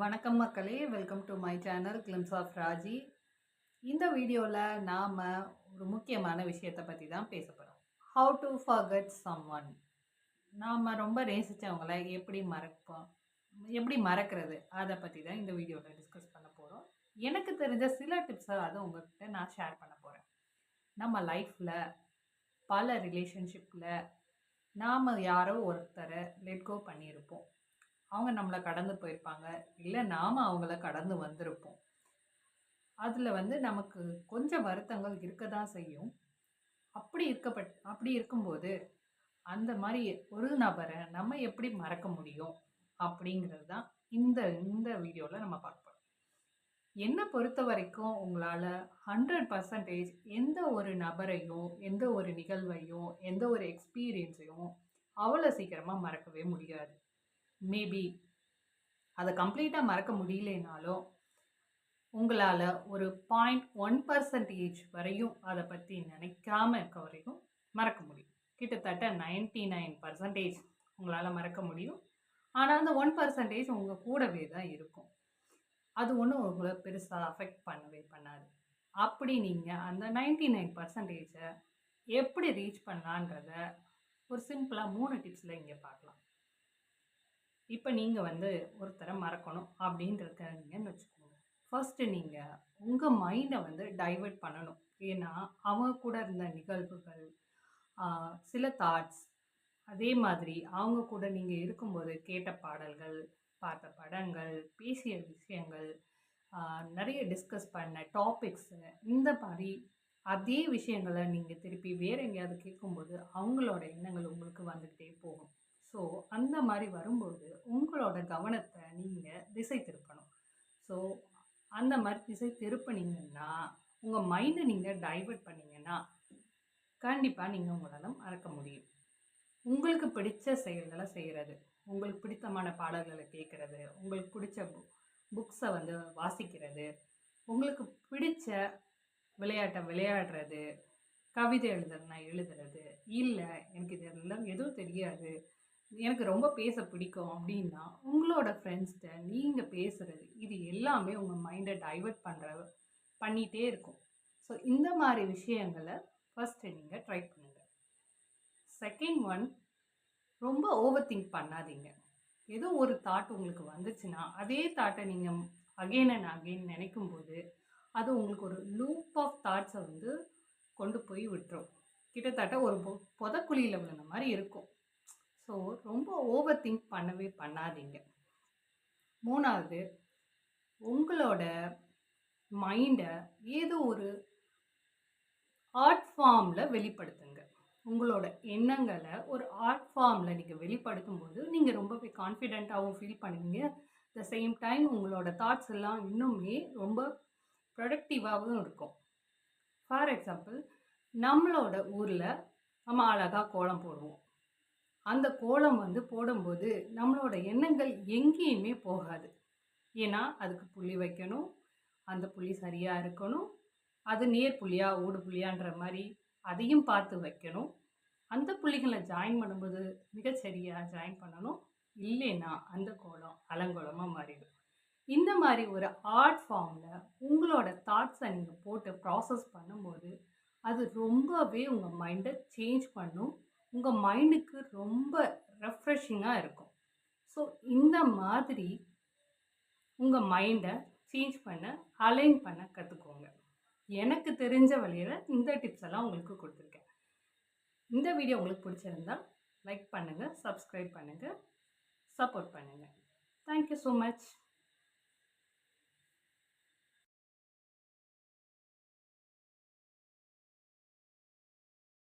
வணக்கம் மக்களே, welcome to my channel glimpse of Raji. இந்த வீடியோவில் நாம் ஒரு முக்கியமான விஷயத்தை பற்றி தான் பேச போகிறோம். How to forget someone. நாம் ரொம்ப நேசித்தவங்களை எப்படி மறக்கிறது, அதை பற்றி தான் இந்த வீடியோவில் டிஸ்கஸ் பண்ண போகிறோம். எனக்கு தெரிஞ்ச சில டிப்ஸை அதை உங்கள்கிட்ட நான் ஷேர் பண்ண போகிறேன். நம்ம லைஃப்பில் பல ரிலேஷன்ஷிப்பில் நாம் யாரோ ஒருத்தரை லெட் கோ பண்ணியிருப்போம். அவங்க நம்மளை கடந்து போயிருப்பாங்க, இல்லை நாம் அவங்கள கடந்து வந்திருப்போம். அதில் நமக்கு கொஞ்சம் வருத்தங்கள் இருக்க தான் செய்யும். அப்படி இருக்கும்போது அந்த மாதிரி ஒரு நபரை நம்ம எப்படி மறக்க முடியும் அப்படிங்கிறது தான் இந்த இந்த வீடியோவில் நம்ம பார்க்க போகிறோம். என்னை பொறுத்த வரைக்கும் உங்களால் 100% எந்த ஒரு நபரையும், எந்த ஒரு நிகழ்வையும், எந்த ஒரு எக்ஸ்பீரியன்ஸையும் அவ்வளோ சீக்கிரமாக மறக்கவே முடியாது. மேபி அதை கம்ப்ளீட்டாக மறக்க முடியலனாலும் உங்களால் ஒரு 0.1% வரையும் அதை பற்றி நினைக்காம இருக்க வரைக்கும் மறக்க முடியும். கிட்டத்தட்ட 99% உங்களால் மறக்க முடியும். ஆனால் அந்த 1% உங்கள் கூடவே தான் இருக்கும். அது ஒன்றும் உங்களை பெருசாக அஃபெக்ட் பண்ணாது. அப்படி நீங்கள் அந்த 99%-ஐ எப்படி ரீச் பண்ணலான்றத ஒரு சிம்பிளாக 3 டிப்ஸில் இங்கே பார்க்கலாம். இப்போ நீங்கள் ஒருத்தரை மறக்கணும் அப்படின்னு இருக்கீங்கன்னு வச்சுக்கோங்க. ஃபர்ஸ்ட்டு நீங்கள் உங்கள் மைண்டை டைவர்ட் பண்ணணும். ஏன்னா அவங்க கூட இருந்த நிகழ்வுகள், சில தாட்ஸ், அதே மாதிரி அவங்க கூட நீங்கள் இருக்கும்போது கேட்ட பாடல்கள், பார்த்த படங்கள், பேசிய விஷயங்கள், நிறைய டிஸ்கஸ் பண்ண டாபிக்ஸு, இந்த மாதிரி அதே விஷயங்களை நீங்கள் திருப்பி வேறு எங்கேயாவது கேட்கும்போது அவங்களோட எண்ணங்கள் உங்களுக்கு வந்துக்கிட்டே போகும். ஸோ அந்த மாதிரி வரும்போது உங்களோட கவனத்தை நீங்கள் திசை திருப்பணும். ஸோ அந்த மாதிரி திசை திருப்பினீங்கன்னா, உங்கள் மைண்டை நீங்கள் டைவர்ட் பண்ணிங்கன்னா கண்டிப்பாக நீங்கள் உங்களால் மறக்க முடியும். உங்களுக்கு பிடிச்ச செயல்களை செய்கிறது, உங்களுக்கு பிடித்தமான பாடல்களை கேட்குறது, உங்களுக்கு பிடிச்ச புக்ஸை வாசிக்கிறது, உங்களுக்கு பிடிச்ச விளையாட்டை விளையாடுறது, கவிதை எழுதுறது, இல்லை எனக்கு இதெல்லாம் எதுவும் தெரியாது, எனக்கு ரொம்ப பேச பிடிக்கும் அப்படின்னா உங்களோட ஃப்ரெண்ட்ஸ்கிட்ட நீங்கள் பேசுகிறது, இது எல்லாமே உங்கள் மைண்டை டைவர்ட் பண்ணிகிட்டே இருக்கும். ஸோ இந்த மாதிரி விஷயங்களை ஃபஸ்ட்டு நீங்கள் ட்ரை பண்ணுங்கள். செகண்ட் ஒன், ரொம்ப ஓவர் திங்க் பண்ணாதீங்க. ஏதோ ஒரு தாட் உங்களுக்கு வந்துச்சுன்னா அதே தாட்டை நீங்கள் அகெயின் அண்ட் அகெயின் நினைக்கும்போது அது உங்களுக்கு ஒரு லூப் ஆஃப் தாட்ஸை கொண்டு போய் விட்டுரும். கிட்டத்தட்ட ஒரு புதக்குழியில் விழுந்த மாதிரி இருக்கும். ஸோ ரொம்ப ஓவர் திங்க் பண்ணாதீங்க. மூணாவது, உங்களோட மைண்டை ஏதோ ஒரு ஆர்ட் ஃபார்மில் வெளிப்படுத்துங்க. உங்களோட எண்ணங்களை ஒரு ஆர்ட் ஃபார்மில் நீங்கள் வெளிப்படுத்தும் போது நீங்கள் ரொம்பவே கான்ஃபிடென்ட்டாகவும் ஃபீல் பண்ணுவீங்க. த சேம் டைம் உங்களோட தாட்ஸ் எல்லாம் இன்னுமே ரொம்ப ப்ரொடக்டிவாகவும் இருக்கும். ஃபார் எக்ஸாம்பிள், நம்மளோட ஊரில் நம்ம அழகாக கோலம் போடுவோம். அந்த கோலம் போடும்போது நம்மளோட எண்ணங்கள் எங்கேயுமே போகாது. ஏன்னா அதுக்கு புள்ளி வைக்கணும், அந்த புள்ளி சரியாக இருக்கணும், அது நேர் புள்ளியா ஊடு புள்ளியான்ற மாதிரி அதையும் பார்த்து வைக்கணும். அந்த புள்ளிகளை ஜாயின் பண்ணும்போது மிகச்சரியாக ஜாயின் பண்ணணும், இல்லைன்னா அந்த கோலம் அலங்கோலமாக மாறிடும். இந்த மாதிரி ஒரு ஆர்ட் ஃபார்மில் உங்களோட தாட்ஸை நீங்கள் போட்டு ப்ராசஸ் பண்ணும்போது அது ரொம்பவே உங்கள் மைண்டை சேஞ்ச் பண்ணும். உங்கள் மைண்டுக்கு ரொம்ப ரெஃப்ரெஷிங்காக இருக்கும். ஸோ இந்த மாதிரி உங்கள் மைண்டை சேஞ்ச் பண்ண, அலைன் பண்ண கற்றுக்கோங்க. எனக்கு தெரிஞ்ச வழியில் இந்த டிப்ஸ் எல்லாம் உங்களுக்கு கொடுத்துருக்கேன். இந்த வீடியோ உங்களுக்கு பிடிச்சிருந்தால் லைக் பண்ணுங்கள், சப்ஸ்கிரைப் பண்ணுங்கள், சப்போர்ட் பண்ணுங்கள். Thank you so much.